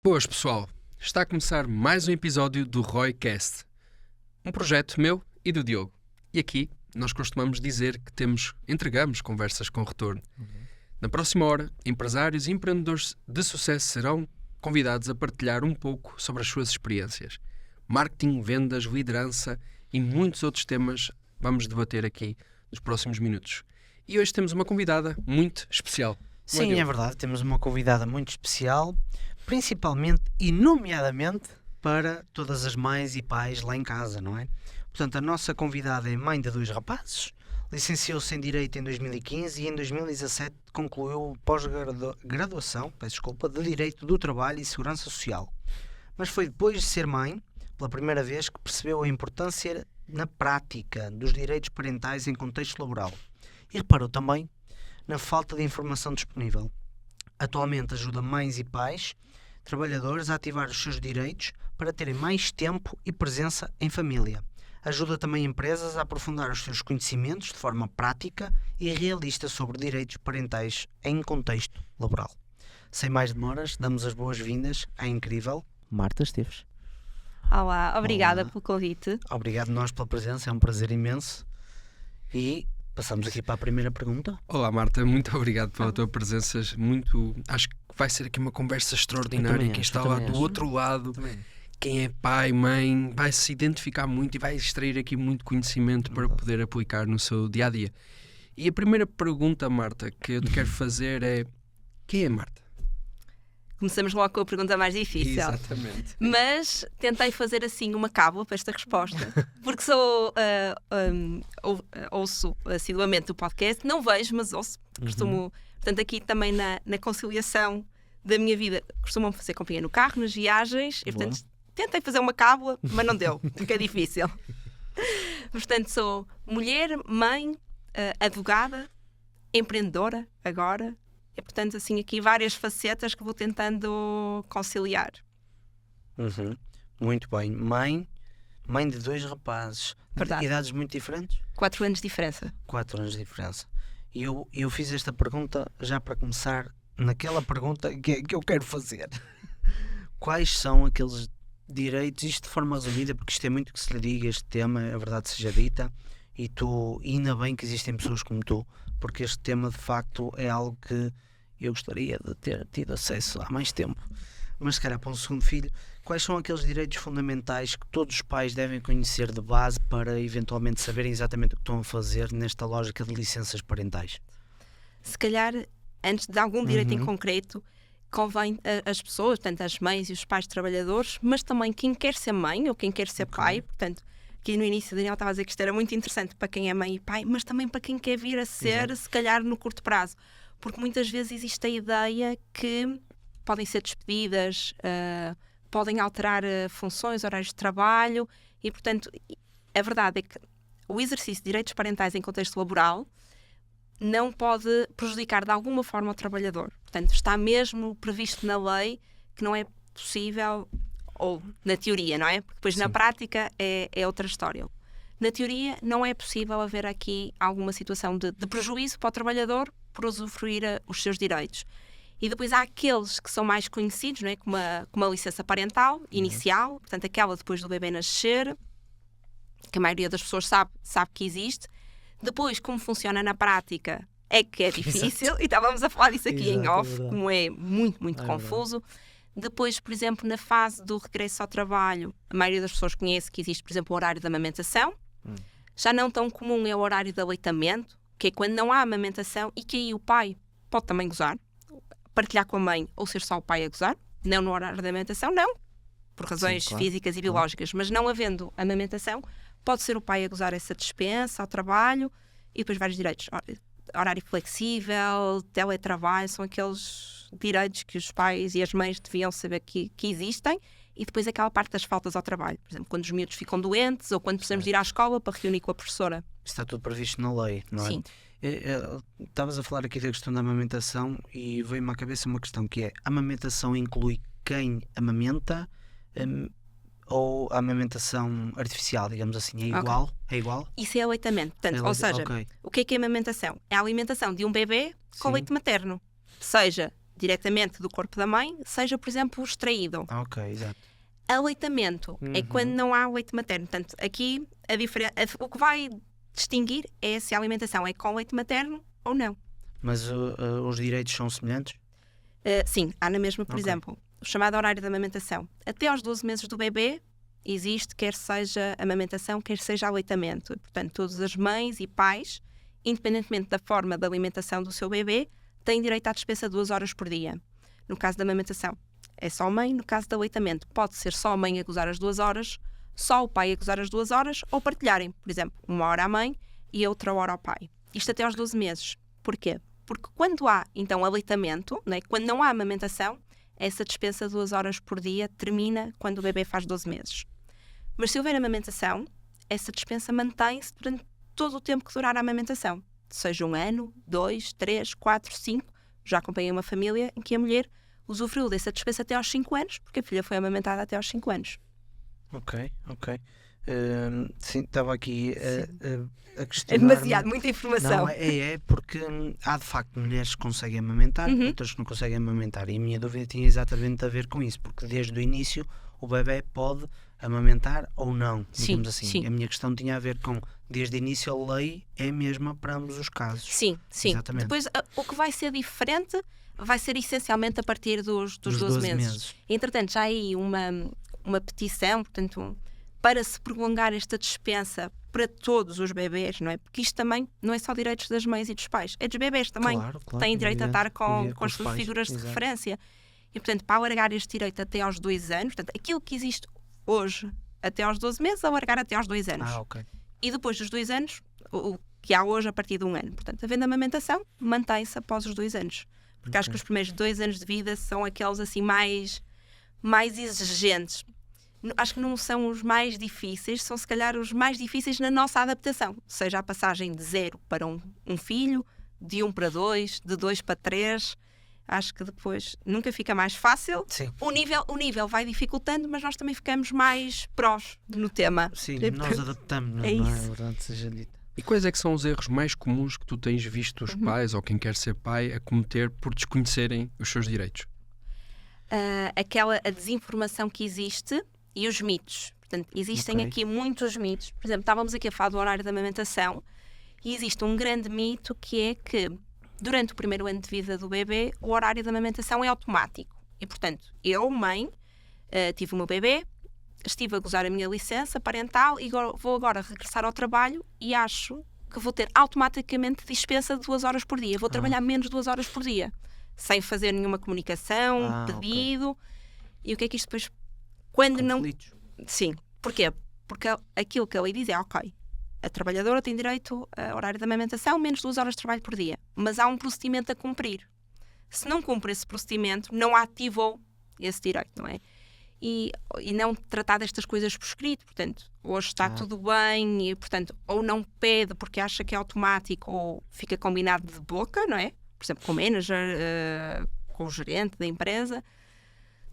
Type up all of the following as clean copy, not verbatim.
Boas, pessoal. Está a começar mais um episódio do ROIcast, um projeto meu e do Diogo. E aqui nós costumamos dizer que entregamos conversas com retorno. Na próxima hora, empresários e empreendedores de sucesso serão convidados a partilhar um pouco sobre as suas experiências. Marketing, vendas, liderança e muitos outros temas vamos debater aqui nos próximos minutos. E hoje temos uma convidada muito especial. Sim, é verdade, temos uma convidada muito especial, principalmente e nomeadamente para todas as mães e pais lá em casa, não é? Portanto, a nossa convidada é mãe de 2 rapazes, licenciou-se em Direito em 2015 e em 2017 concluiu pós-graduação, de Direito do Trabalho e Segurança Social. Mas foi depois de ser mãe, pela primeira vez, que percebeu a importância na prática dos direitos parentais em contexto laboral. E reparou também na falta de informação disponível. Atualmente ajuda mães e pais, trabalhadores a ativar os seus direitos para terem mais tempo e presença em família. Ajuda também empresas a aprofundar os seus conhecimentos de forma prática e realista sobre direitos parentais em contexto laboral. Sem mais demoras, damos as boas-vindas à incrível Marta Esteves. Olá, obrigada Olá. pelo convite. Obrigado nós pela presença, é um prazer imenso. E passamos aqui para a primeira pergunta. Olá, Marta, muito obrigado pela tua presença. Acho que vai ser aqui uma conversa extraordinária. Quem está lá do outro lado, quem é pai, mãe, vai se identificar muito e vai extrair aqui muito conhecimento para poder aplicar no seu dia-a-dia. E a primeira pergunta, Marta, que eu te quero fazer é: quem é Marta? Começamos logo com a pergunta mais difícil. Exatamente. Mas tentei fazer assim uma cábula para esta resposta, porque ouço assiduamente o podcast, não vejo, mas ouço. Costumo, portanto, aqui também na conciliação da minha vida, costumam fazer companhia no carro, nas viagens, e portanto tentei fazer uma cábula, mas não deu, porque é difícil. Portanto, sou mulher, mãe, advogada, empreendedora agora. E, portanto, assim, aqui várias facetas que vou tentando conciliar. Muito bem. Mãe de 2 rapazes. Verdade. Idades muito diferentes? 4 anos de diferença. 4 anos de diferença. E eu fiz esta pergunta já para começar naquela pergunta que eu quero fazer. Quais são aqueles direitos, isto de forma resumida, porque isto é muito que se lhe diga, este tema, a verdade seja dita, e ainda bem que existem pessoas como tu, porque este tema de facto é algo que eu gostaria de ter tido acesso há mais tempo. Mas se calhar para um segundo filho, quais são aqueles direitos fundamentais que todos os pais devem conhecer de base para eventualmente saberem exatamente o que estão a fazer nesta lógica de licenças parentais? Se calhar, antes de algum direito em concreto, convém as pessoas, portanto as mães e os pais trabalhadores, mas também quem quer ser mãe ou quem quer ser pai, portanto, aqui no início o Daniel estava a dizer que isto era muito interessante para quem é mãe e pai, mas também para quem quer vir a ser, se calhar no curto prazo, porque muitas vezes existe a ideia que podem ser despedidas, podem alterar funções, horários de trabalho e, portanto, a verdade é que o exercício de direitos parentais em contexto laboral não pode prejudicar de alguma forma o trabalhador. Portanto, está mesmo previsto na lei que não é possível, ou na teoria, não é? Porque depois na prática é outra história. Na teoria não é possível haver aqui alguma situação de prejuízo para o trabalhador por usufruir os seus direitos. E depois há aqueles que são mais conhecidos, não é? Como a licença parental inicial, portanto aquela depois do bebê nascer, que a maioria das pessoas sabe que existe. Depois, como funciona na prática, é que é difícil, e estávamos a falar disso aqui em off, como é muito, muito confuso. Depois, por exemplo, na fase do regresso ao trabalho, a maioria das pessoas conhece que existe, por exemplo, o horário da amamentação. Já não tão comum é o horário de aleitamento, que é quando não há amamentação e que aí o pai pode também gozar, partilhar com a mãe ou ser só o pai a gozar, não no horário da amamentação, não, por razões físicas e biológicas, mas não havendo amamentação, pode ser o pai a gozar essa dispensa ao trabalho e depois vários direitos. Horário flexível, teletrabalho, são aqueles direitos que os pais e as mães deviam saber que existem. E depois aquela parte das faltas ao trabalho. Por exemplo, quando os miúdos ficam doentes ou quando precisamos de ir à escola para reunir com a professora. Está tudo previsto na lei, não é? Sim. Estavas a falar aqui da questão da amamentação e veio-me à cabeça uma questão que é: a amamentação inclui quem amamenta ou a amamentação artificial, digamos assim, é igual? Okay. É igual? Isso é aleitamento. Portanto, ou seja, o que é amamentação? É a alimentação de um bebê com leite materno. Seja diretamente do corpo da mãe, seja, por exemplo, extraído. Ok, exato. Aleitamento é quando não há leite materno. Portanto, aqui o que vai distinguir é se a alimentação é com leite materno ou não. Mas os direitos são semelhantes? Sim, há na mesma, por Ok. exemplo, o chamado horário de amamentação. Até aos 12 meses do bebê existe, quer seja amamentação, quer seja aleitamento. E, portanto, todas as mães e pais, independentemente da forma da alimentação do seu bebê, têm direito à dispensa 2 horas por dia. No caso da amamentação, é só a mãe. No caso do aleitamento, pode ser só a mãe a gozar as 2 horas, só o pai a gozar as 2 horas, ou partilharem, por exemplo, 1 hora à mãe e outra hora ao pai. Isto até aos 12 meses. Porquê? Porque quando há, então, aleitamento, né, quando não há amamentação, essa dispensa 2 horas por dia termina quando o bebê faz 12 meses. Mas se houver amamentação, essa dispensa mantém-se durante todo o tempo que durar a amamentação. Seja 1 ano, 2, 3, 4, 5. Já acompanhei uma família em que a mulher usufruiu dessa dispensa até aos 5 anos, porque a filha foi amamentada até aos 5 anos. Ok. Sim, estava aqui a É questionar. demasiado, muita informação. Não, porque há de facto mulheres que conseguem amamentar, outras que não conseguem amamentar. E a minha dúvida tinha exatamente a ver com isso, porque desde o início o bebê pode amamentar ou não, digamos assim. sim. A minha questão tinha a ver com, desde o início a lei é a mesma para ambos os casos. Sim. Exatamente. Depois, o que vai ser diferente vai ser essencialmente a partir dos 12 meses. Entretanto, já há aí uma petição, portanto, para se prolongar esta dispensa para todos os bebés, não é? Porque isto também não é só direitos das mães e dos pais, é dos bebés também. Claro, Têm direito a estar evidente. com as suas pais, figuras de exato. referência. E, portanto, para alargar este direito até aos 2 anos, portanto, aquilo que existe hoje até aos 12 meses, alargar até aos 2 anos. Ok. E depois dos 2 anos, o que há hoje a partir de 1 ano. Portanto, havendo amamentação, mantém-se após os 2 anos. Porque acho que os primeiros 2 anos de vida são aqueles assim mais exigentes. Acho que não são os mais difíceis, são se calhar os mais difíceis na nossa adaptação. Seja a passagem de 0 para um filho, de 1 para 2, de 2 para 3. Acho que depois nunca fica mais fácil. Sim. O nível vai dificultando, mas nós também ficamos mais prós no tema. Sim, E, nós portanto, adaptamos-nos, é não é? isso. Verdade seja dita. E quais é que são os erros mais comuns que tu tens visto os pais ou quem quer ser pai a cometer por desconhecerem os seus direitos? A desinformação que existe e os mitos. Portanto, existem Ok. aqui muitos mitos. Por exemplo, estávamos aqui a falar do horário da amamentação e existe um grande mito que é que durante o primeiro ano de vida do bebê o horário da amamentação é automático. E, portanto, eu, mãe, tive o meu bebê, estive a gozar a minha licença parental e vou agora regressar ao trabalho e acho que vou ter automaticamente dispensa de 2 horas por dia. Vou trabalhar menos 2 horas por dia, sem fazer nenhuma comunicação, pedido. E o que é que isto depois... Quando não... Conflitos. Sim. Porquê? Porque aquilo que a lei diz é, ok, a trabalhadora tem direito a horário de amamentação, menos 2 horas de trabalho por dia. Mas há um procedimento a cumprir. Se não cumpre esse procedimento, não ativou esse direito, não é? E não tratar destas coisas por escrito. Portanto, hoje está tudo bem e, portanto, ou não pede porque acha que é automático ou fica combinado de boca, não é? Por exemplo, com o manager, com o gerente da empresa.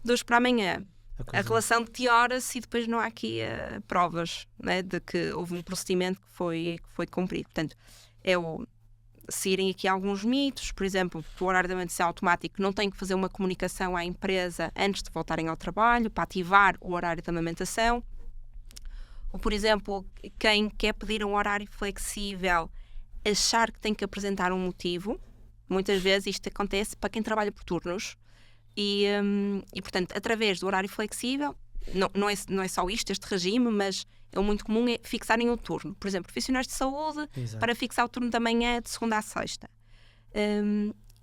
De hoje para amanhã, a relação deteriora-se e depois não há aqui provas, né, de que houve um procedimento que foi cumprido. Portanto, seguirem aqui alguns mitos, por exemplo, o horário de amamentação automático não tem que fazer uma comunicação à empresa antes de voltarem ao trabalho para ativar o horário de amamentação. Ou, por exemplo, quem quer pedir um horário flexível, achar que tem que apresentar um motivo. Muitas vezes isto acontece para quem trabalha por turnos. E portanto, através do horário flexível, não é só isto, este regime, mas é muito comum é fixarem o turno. Por exemplo, profissionais de saúde, Exato. para fixar o turno da manhã de segunda à sexta.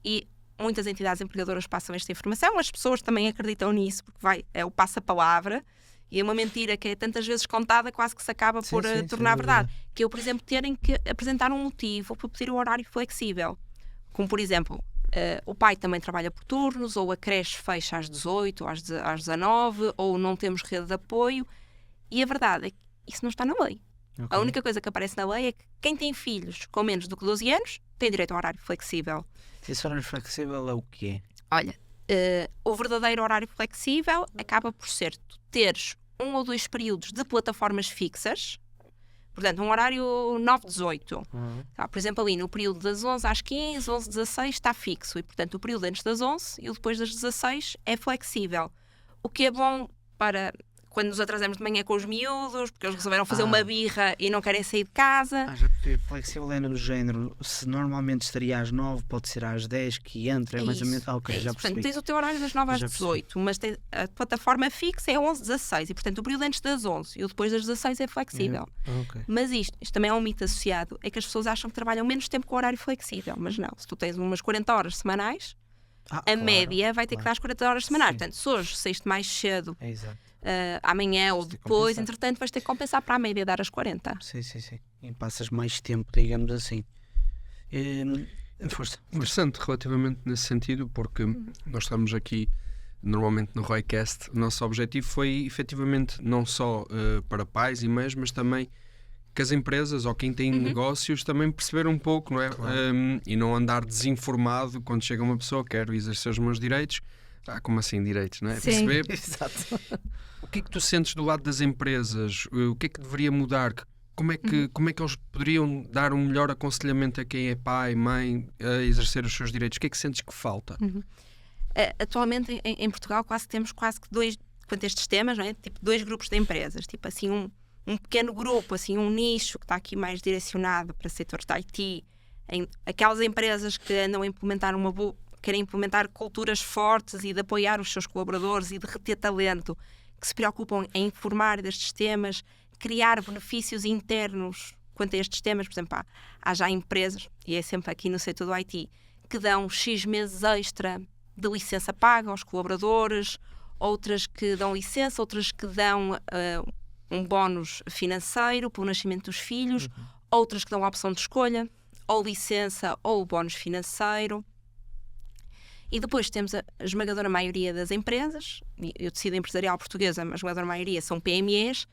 E muitas entidades empregadoras passam esta informação, as pessoas também acreditam nisso, porque é o passa-palavra, e é uma mentira que é tantas vezes contada, quase que se acaba por sim, tornar sem verdade. Que eu, por exemplo, terem que apresentar um motivo para pedir o horário flexível. Como, por exemplo... o pai também trabalha por turnos, ou a creche fecha às 18, às 19, ou não temos rede de apoio. E a verdade é que isso não está na lei. Ok. A única coisa que aparece na lei é que quem tem filhos com menos do que 12 anos tem direito ao horário flexível. Esse horário flexível é o quê? Olha, o verdadeiro horário flexível acaba por ser tu teres 1 ou 2 períodos de plataformas fixas, Portanto, um horário 9-18. Tá, por exemplo, ali no período das 11 às 15, 11-16 está fixo. E, portanto, o período antes das 11 e o depois das 16 é flexível. O que é bom para quando nos atrasamos de manhã com os miúdos, porque eles resolveram fazer uma birra e não querem sair de casa. Já percebi. Flexível é do género. Se normalmente estaria às 9, pode ser às 10 que entra. É mais ou menos. Ok, já percebi. Portanto, tens o teu horário das 9 às 18, mas a plataforma fixa é 11-16 e, portanto, o período antes das 11 e o depois das 16 é flexível. Okay. Mas isto também é um mito associado, é que as pessoas acham que trabalham menos tempo com o horário flexível, mas não. Se tu tens umas 40 horas semanais, a média vai ter que dar as 40 horas semanais. Portanto, se hoje saíste mais cedo, Exato. amanhã ou depois, entretanto, vais ter que compensar para a média dar as 40. Sim. E passas mais tempo, digamos assim. Força. Interessante relativamente nesse sentido, porque nós estamos aqui normalmente no Roycast. O nosso objetivo foi efetivamente não só para pais e mães, mas também que as empresas ou quem tem negócios também perceber um pouco, não é? Claro. E não andar desinformado quando chega uma pessoa, quero exercer os meus direitos. Como assim direitos, não é? Sim. Perceber Exato. o que é que tu sentes do lado das empresas, o que é que deveria mudar, como é que eles poderiam dar um melhor aconselhamento a quem é pai, mãe, a exercer os seus direitos? O que é que sentes que falta? Atualmente em Portugal temos quase que dois, quanto a estes temas, não é? Tipo, dois grupos de empresas, tipo assim um pequeno grupo, assim um nicho que está aqui mais direcionado para setores de IT, aquelas empresas que andam a implementar querem implementar culturas fortes e de apoiar os seus colaboradores e de reter talento, que se preocupam em informar destes temas, criar benefícios internos quanto a estes temas. Por exemplo, há já empresas, e é sempre aqui no setor do IT, que dão X meses extra de licença paga aos colaboradores, outras que dão licença, outras que dão um bónus financeiro pelo nascimento dos filhos, outras que dão a opção de escolha, ou licença ou bónus financeiro. E depois temos a esmagadora maioria das empresas, eu tecido empresarial portuguesa, mas a esmagadora maioria são PMEs,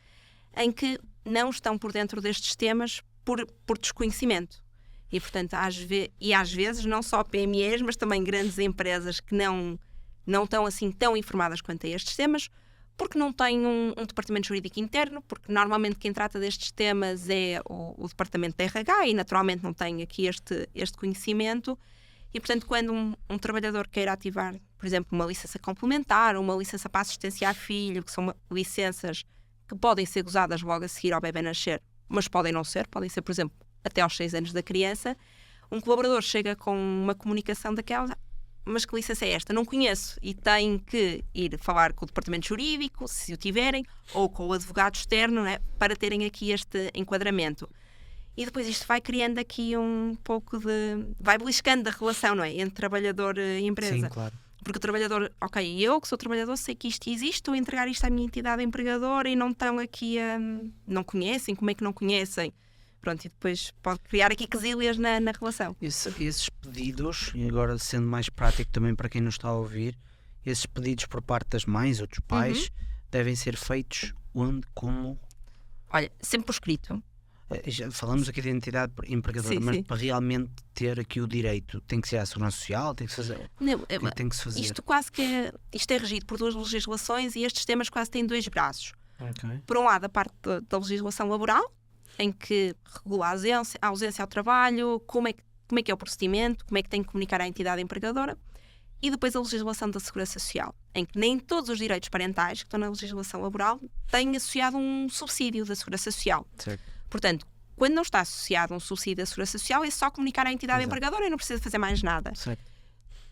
em que não estão por dentro destes temas por desconhecimento. E, portanto, às vezes, não só PMEs, mas também grandes empresas que não estão assim tão informadas quanto a estes temas, porque não têm um departamento jurídico interno, porque normalmente quem trata destes temas é o departamento da RH e naturalmente não tem aqui este conhecimento. E, portanto, quando um trabalhador queira ativar, por exemplo, uma licença complementar ou uma licença para assistência a filho, que são licenças que podem ser gozadas logo a seguir ao bebê nascer, mas podem não ser, podem ser, por exemplo, até aos 6 anos da criança, um colaborador chega com uma comunicação daquela, mas que licença é esta? Não conheço, e tem que ir falar com o departamento jurídico, se o tiverem, ou com o advogado externo, né, para terem aqui este enquadramento. E depois isto vai criando aqui um pouco vai beliscando a relação, não é? Entre trabalhador e empresa. Sim, claro. Porque o trabalhador, eu que sou trabalhador sei que isto existe, estou a entregar isto à minha entidade empregadora e não estão aqui não conhecem, como é que não conhecem? Pronto, e depois pode criar aqui quesílias na relação. Esses pedidos, e agora sendo mais prático também para quem nos está a ouvir, esses pedidos por parte das mães ou dos pais devem ser feitos onde, como? Olha, sempre por escrito. Já falamos aqui de identidade empregadora, Sim, mas sim. para realmente ter aqui o direito, tem que ser a Segurança Social, tem que se fazer. Não, Tem que se fazer. isto é regido por duas legislações e estes temas quase têm dois braços. Ok. Por um lado, a parte da legislação laboral, em que regula a ausência ao trabalho, como é que é o procedimento, como é que tem que comunicar à entidade empregadora, e depois a legislação da Segurança Social, em que nem todos os direitos parentais que estão na legislação laboral têm associado um subsídio da Segurança Social. Certo. Portanto, quando não está associado um subsídio da Segurança Social, é só comunicar à entidade Exato. empregadora e não precisa fazer mais nada. Certo.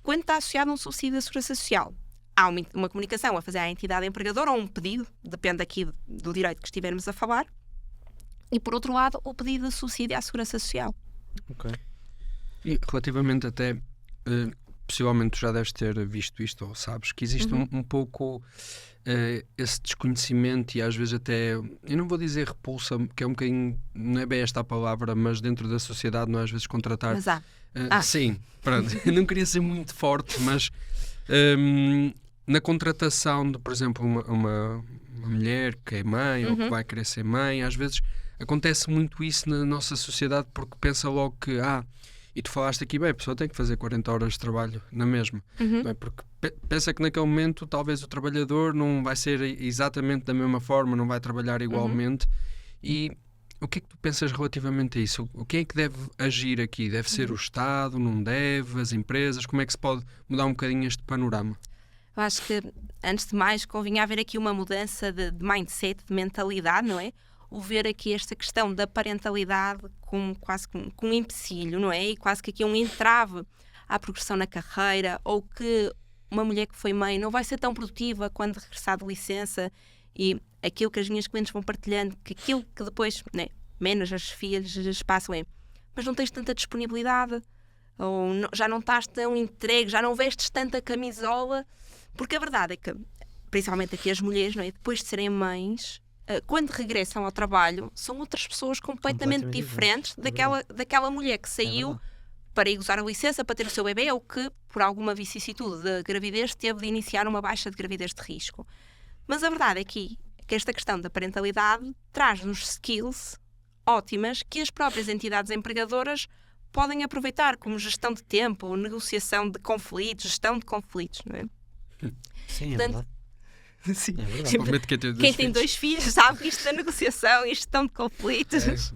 Quando está associado um subsídio da Segurança Social, há uma comunicação a fazer à entidade empregadora ou um pedido, depende aqui do direito que estivermos a falar, e por outro lado, o pedido de subsídio à Segurança Social. Ok. E relativamente até, possivelmente tu já deves ter visto isto, ou sabes, que existe um pouco esse desconhecimento e às vezes até, eu não vou dizer repulsa, que é um bocadinho, não é bem esta a palavra, mas dentro da sociedade não é às vezes contratar... Mas há. Sim, pronto, eu não queria ser muito forte, mas na contratação de, por exemplo, uma mulher que é mãe ou que vai querer ser mãe, às vezes acontece muito isso na nossa sociedade porque pensa logo que, e tu falaste aqui bem, a pessoa tem que fazer 40 horas de trabalho na mesma, não é? Porque pensa que naquele momento talvez o trabalhador não vai ser exatamente da mesma forma, não vai trabalhar igualmente e O que é que tu pensas relativamente a isso? Quem é que deve agir aqui? Deve ser o Estado? Não deve? As empresas? Como é que se pode mudar um bocadinho este panorama? Eu acho que, antes de mais, convinha haver aqui uma mudança de mindset, de mentalidade, não é? O ver aqui esta questão da parentalidade como quase com um empecilho, não é? E quase que aqui um entrave à progressão na carreira, ou que uma mulher que foi mãe não vai ser tão produtiva quando regressar de licença, e aquilo que as minhas clientes vão partilhando, que aquilo que depois, né, menos as filhas passam é, mas não tens tanta disponibilidade, ou já não estás tão entregue, já não vestes tanta camisola, porque a verdade é que, principalmente aqui as mulheres, não é, depois de serem mães, quando regressam ao trabalho, são outras pessoas completamente diferentes daquela mulher que saiu para ir usar a licença, para ter o seu bebê, ou que, por alguma vicissitude da gravidez, teve de iniciar uma baixa de gravidez de risco. Mas a verdade é que esta questão da parentalidade traz-nos skills ótimas que as próprias entidades empregadoras podem aproveitar, como gestão de tempo, negociação de conflitos, gestão de conflitos, não é? Sim, é Portanto, verdade. sim. É verdade. Obviamente Quem tem 2 filhos sabe que isto da negociação e gestão de conflitos.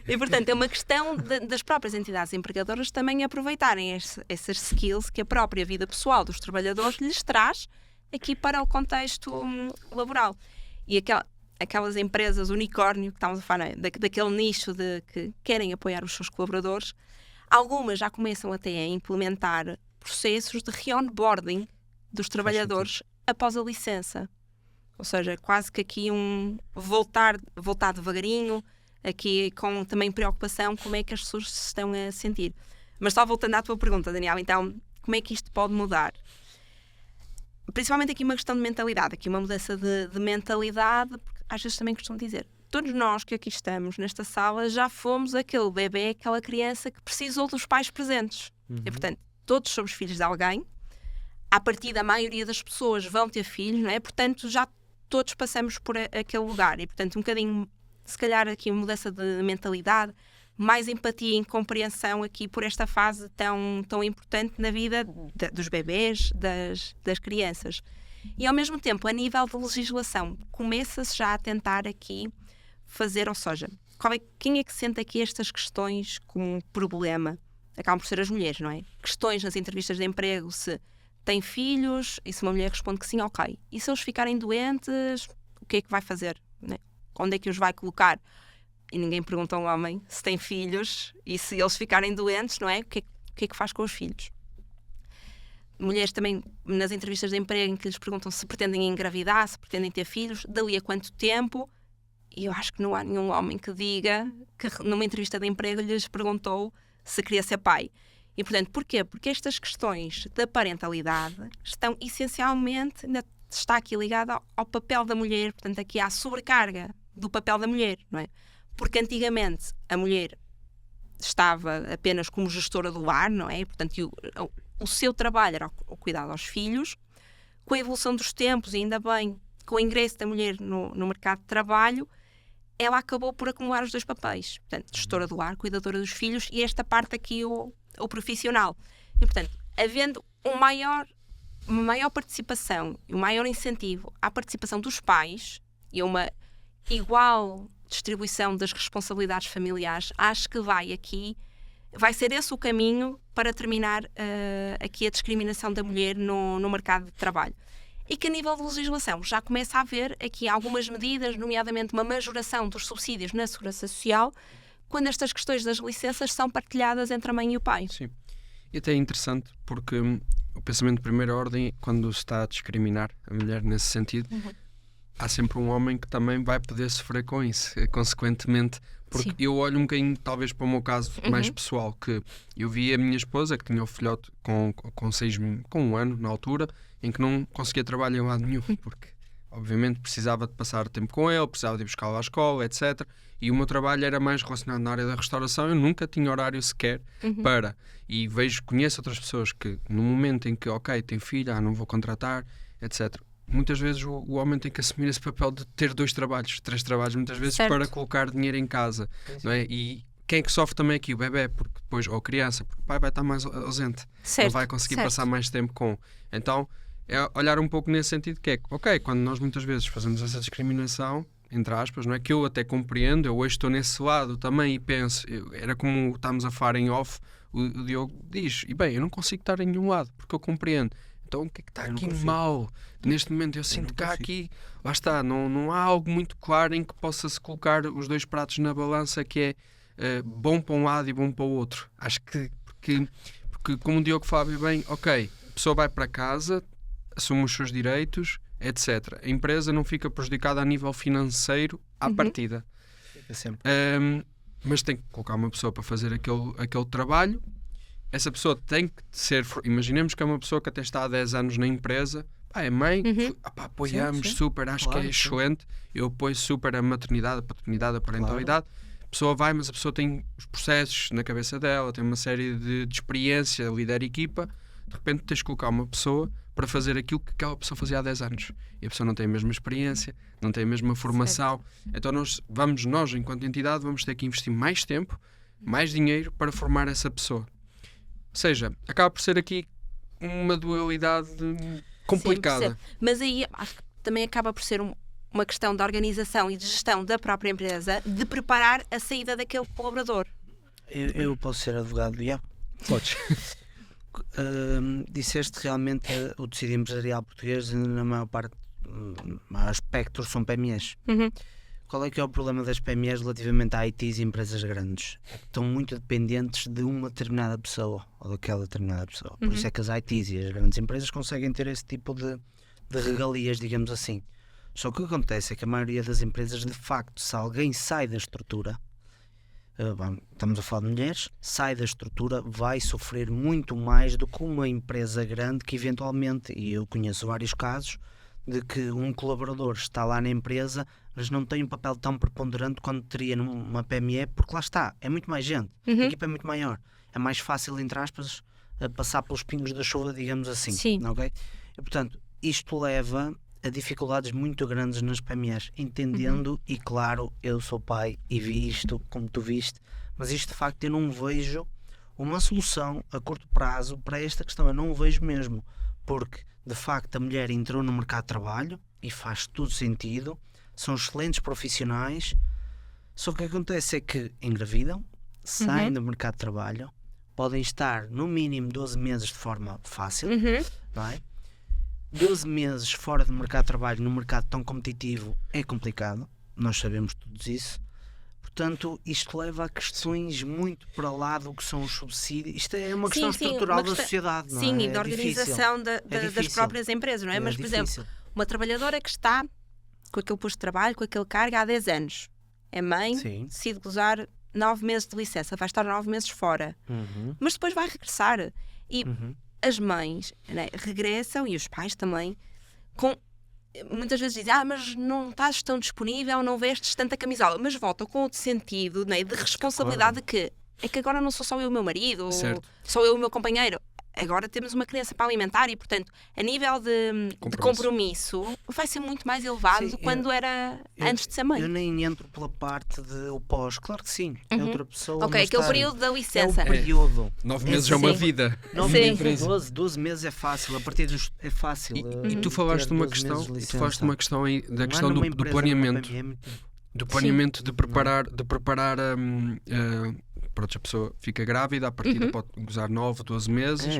E, portanto, é uma questão das próprias entidades empregadoras também aproveitarem essas skills que a própria vida pessoal dos trabalhadores lhes traz aqui para o contexto laboral. E aquelas empresas unicórnio que estamos a falar, daquele nicho de que querem apoiar os seus colaboradores, algumas já começam até a implementar processos de re-onboarding dos trabalhadores após a licença. Ou seja, quase que aqui um voltar devagarinho, aqui com também preocupação como é que as pessoas se estão a sentir. Mas só voltando à tua pergunta, Daniel, então, como é que isto pode mudar? Principalmente aqui uma questão de mentalidade, aqui uma mudança de mentalidade, porque às vezes também costumo dizer, todos nós que aqui estamos nesta sala já fomos aquele bebê, aquela criança que precisou dos pais presentes. E, portanto, todos somos filhos de alguém, à partida a maioria das pessoas vão ter filhos, não é? Portanto, já todos passamos por aquele lugar e, portanto, um bocadinho, se calhar aqui uma mudança de mentalidade, mais empatia e compreensão aqui por esta fase tão importante na vida dos bebés, das crianças. E ao mesmo tempo, a nível de legislação, começa-se já a tentar aqui fazer, ou seja, quem é que sente aqui estas questões como um problema? Acabam por ser as mulheres, não é? Questões nas entrevistas de emprego, se têm filhos, e se uma mulher responde que sim, ok. E se eles ficarem doentes, o que é que vai fazer? Né? Onde é que os vai colocar? E ninguém pergunta ao homem se tem filhos e se eles ficarem doentes, não é? O que é que faz com os filhos? Mulheres também, nas entrevistas de emprego, em que lhes perguntam se pretendem engravidar, se pretendem ter filhos, dali a quanto tempo, e eu acho que não há nenhum homem que diga que numa entrevista de emprego lhes perguntou se queria ser pai. E, portanto, porquê? Porque estas questões da parentalidade estão essencialmente, está aqui ligada ao papel da mulher, portanto, aqui há sobrecarga do papel da mulher, não é? Porque antigamente a mulher estava apenas como gestora do lar, não é? Portanto, o seu trabalho era o cuidado aos filhos. Com a evolução dos tempos, e ainda bem, com o ingresso da mulher no mercado de trabalho, ela acabou por acumular os 2 papéis. Portanto, gestora do lar, cuidadora dos filhos, e esta parte aqui, o profissional. E, portanto, havendo uma maior participação e um maior incentivo à participação dos pais e uma igual distribuição das responsabilidades familiares, acho que vai ser esse o caminho para terminar aqui a discriminação da mulher no mercado de trabalho. E que a nível de legislação já começa a haver aqui algumas medidas, nomeadamente uma majoração dos subsídios na Segurança Social, quando estas questões das licenças são partilhadas entre a mãe e o pai. Sim. E até é interessante porque o pensamento de primeira ordem, quando se está a discriminar a mulher nesse sentido, há sempre um homem que também vai poder sofrer com isso, consequentemente, porque eu olho um bocadinho, talvez para o meu caso mais pessoal, que eu vi a minha esposa, que tinha o filhote com 1 ano na altura, em que não conseguia trabalhar em lado nenhum, porque obviamente precisava de passar tempo com ele, precisava de ir buscá-lo à escola, etc. E o meu trabalho era mais relacionado na área da restauração, eu nunca tinha horário sequer para. E conheço outras pessoas que no momento em que, ok, tem filha, não vou contratar, etc. Muitas vezes o homem tem que assumir esse papel de ter 2 trabalhos, 3 trabalhos, muitas vezes para colocar dinheiro em casa, não é? E quem é que sofre também aqui? O bebê, porque depois, ou a criança, porque o pai vai estar mais ausente, não vai conseguir passar mais tempo com. Então, é olhar um pouco nesse sentido que é, ok, quando nós muitas vezes fazemos essa discriminação, entre aspas, não é? Que eu até compreendo, eu hoje estou nesse lado também e penso, era como estamos a falar em off, o Diogo diz, e bem, eu não consigo estar em nenhum lado, porque eu compreendo. Então o que é que está aqui mal? Neste momento eu sinto que há aqui, lá está, não há algo muito claro em que possa-se colocar os dois pratos na balança, que é bom para um lado e bom para o outro. Acho que, porque como o Diogo Fábio bem, ok, a pessoa vai para casa, assume os seus direitos, etc. A empresa não fica prejudicada a nível financeiro à partida. Fica sempre. Mas tem que colocar uma pessoa para fazer aquele trabalho. Essa pessoa tem que ser... Imaginemos que é uma pessoa que até está há 10 anos na empresa. É mãe, apoiamos super, acho que é excelente. Eu apoio super a maternidade, a paternidade, a parentalidade. A pessoa vai, mas a pessoa tem os processos na cabeça dela, tem uma série de experiência, lidera equipa. De repente tens de colocar uma pessoa para fazer aquilo que aquela pessoa fazia há 10 anos. E a pessoa não tem a mesma experiência, não tem a mesma formação. Então nós, enquanto entidade, vamos ter que investir mais tempo, mais dinheiro para formar essa pessoa. Ou seja, acaba por ser aqui uma dualidade complicada. Sim, mas aí acho que também acaba por ser uma questão de organização e de gestão da própria empresa, de preparar a saída daquele colaborador. Eu posso ser advogado do diabo? Podes. Disseste realmente o tecido empresarial português, na maior parte, maior espectro, são PMEs. Qual é que é o problema das PMEs relativamente a ITs e empresas grandes? É que estão muito dependentes de uma determinada pessoa ou daquela determinada pessoa. Por isso é que as ITs e as grandes empresas conseguem ter esse tipo de regalias, digamos assim. Só que o que acontece é que a maioria das empresas, de facto, se alguém sai da estrutura, estamos a falar de mulheres, sai da estrutura, vai sofrer muito mais do que uma empresa grande que eventualmente, e eu conheço vários casos, de que um colaborador está lá na empresa, mas não tem um papel tão preponderante quanto teria numa PME, porque lá está, é muito mais gente, a equipa é muito maior, é mais fácil, entre aspas, passar pelos pingos da chuva, digamos assim. Sim. Okay? E, portanto, isto leva a dificuldades muito grandes nas PMEs, entendendo, e claro, eu sou pai e vi isto como tu viste, mas isto de facto eu não vejo uma solução a curto prazo para esta questão, eu não vejo mesmo, porque de facto a mulher entrou no mercado de trabalho e faz todo sentido, são excelentes profissionais, só que o que acontece é que engravidam, saem do mercado de trabalho, podem estar no mínimo 12 meses de forma fácil, não é? 12 meses fora do mercado de trabalho, num mercado tão competitivo, é complicado, nós sabemos tudo isso. Portanto, isto leva a questões muito para lá do que são os subsídios. Isto é uma questão estrutural da sociedade, não é? Sim, e da organização das próprias empresas, não é? Mas, por exemplo, uma trabalhadora que está com aquele posto de trabalho, com aquele cargo há 10 anos, é mãe, decide gozar 9 meses de licença, vai estar 9 meses fora, mas depois vai regressar. E as mães, né, regressam, e os pais também, muitas vezes dizem, mas não estás tão disponível, não vestes tanta camisola, mas voltam com outro sentido, né, de responsabilidade, que é que agora não sou só eu e o meu marido, ou sou eu e o meu companheiro, agora temos uma criança para alimentar, e portanto a nível de compromisso vai ser muito mais elevado do que quando era antes de ser mãe. Eu nem entro pela parte de o pós, claro que sim, é outra pessoa. Ok, aquele período da licença. É o período. 9 meses é uma vida. 12 meses é fácil, a partir dos é fácil. E tu falaste de uma questão, aí, da questão do planeamento. Do planeamento de preparar pronto, a pessoa fica grávida, a partida pode gozar 9, 12 meses.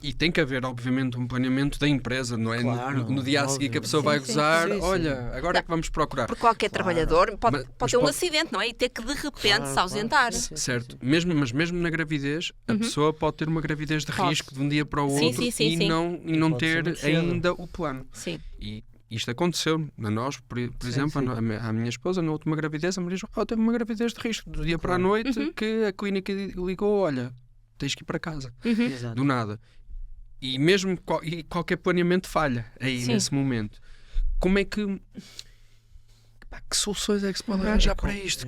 E tem que haver, obviamente, um planeamento da empresa, não é? Claro, no dia a seguir que a pessoa vai gozar, olha, agora é que vamos procurar. Porque qualquer trabalhador pode ter um acidente, não é? E ter que de repente se ausentar. Certo, mas mesmo na gravidez, a pessoa pode ter uma gravidez de risco de um dia para o outro e não ter ainda o plano. Sim. E isto aconteceu a nós, por exemplo, a minha esposa, na última gravidez, a Maria João teve uma gravidez de risco, do dia para a noite, que a clínica ligou, olha, tens que ir para casa, do nada. E mesmo qualquer planeamento falha aí nesse momento. Como é que... que soluções é que se pode arranjar para isto?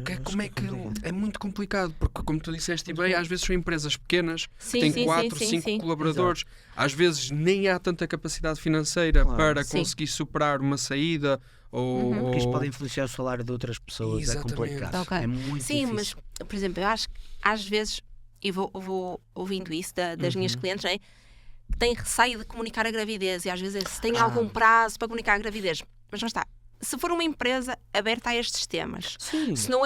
É muito complicado, porque como tu disseste bem, às vezes são empresas pequenas, que têm 4, 5 colaboradores, às vezes nem há tanta capacidade financeira para conseguir superar uma saída, porque isto pode influenciar o salário de outras pessoas. Exatamente. É complicado, é muito difícil. Mas, por exemplo, eu acho que às vezes, e vou ouvindo isso das minhas clientes, não é? Têm receio de comunicar a gravidez, e às vezes se tem algum prazo para comunicar a gravidez, mas não está. se for uma empresa aberta a estes temas, Sim. se não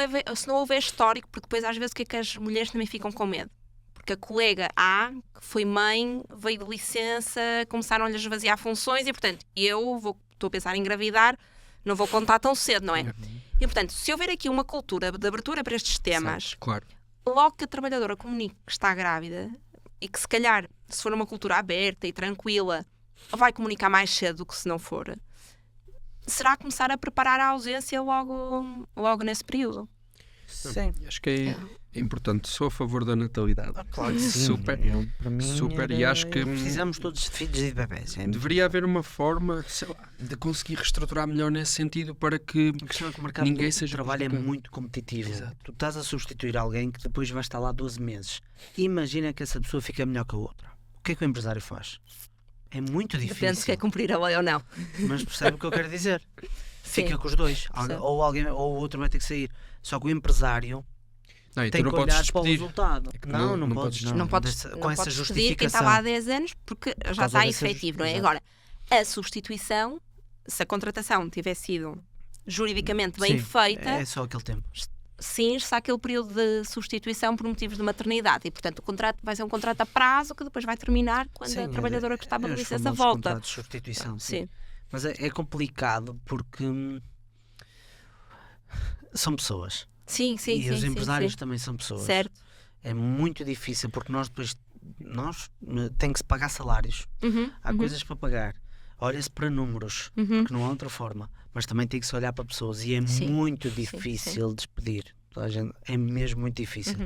houver histórico, porque depois às vezes o que é que as mulheres também ficam com medo? Porque a colega A, que foi mãe, veio de licença, começaram-lhe a esvaziar funções e, portanto, estou a pensar em engravidar, não vou contar tão cedo, não é? E, portanto, se houver aqui uma cultura de abertura para estes temas, Certo, claro. logo que a trabalhadora comunique que está grávida e que, se calhar, se for uma cultura aberta e tranquila, vai comunicar mais cedo do que se não for, será começar a preparar a ausência logo nesse período. Sim. Acho que é importante. Sou a favor da natalidade. Claro que sim. Super. Para mim Super, e acho que precisamos todos de filhos e de bebés. deveria haver uma forma, sei lá, de conseguir reestruturar melhor nesse sentido para que A questão é que o mercado ninguém de seja trabalho é prejudicado. muito competitivo. Exato. Tu estás a substituir alguém que depois vai estar lá 12 meses. Imagina que essa pessoa fica melhor que a outra. O que é que o empresário faz? É muito Depende se difícil. quer cumprir a lei ou não. Mas percebe o que eu quero dizer? Fica Sim. com os dois. Percebo. Ou alguém ou o outro vai ter que sair. Só que o empresário não, e tu tem não que podes olhar para o despedir. resultado. É que Não não podes. podes- Não podes, com não essa podes despedir quem justificação. estava há 10 anos porque já causa está dessa efetivo, não é? exato. Agora, a substituição, se a contratação tiver sido juridicamente bem Sim, feita, É só aquele tempo. sim, está aquele período de substituição por motivos de maternidade. E, portanto, o contrato vai ser um contrato a prazo que depois vai terminar quando Sim, a trabalhadora que estava de os licença famosos volta. contratos de substituição. Sim. Mas é complicado porque são pessoas. Sim, sim, E sim. os sim, empresários sim. também são pessoas. Certo. É muito difícil porque nós tem que se pagar salários. Há coisas para pagar. Olha-se para números, porque não há outra forma. Mas também tem que se olhar para pessoas e é Sim, muito sim, difícil despedir. Toda a gente, é mesmo muito difícil.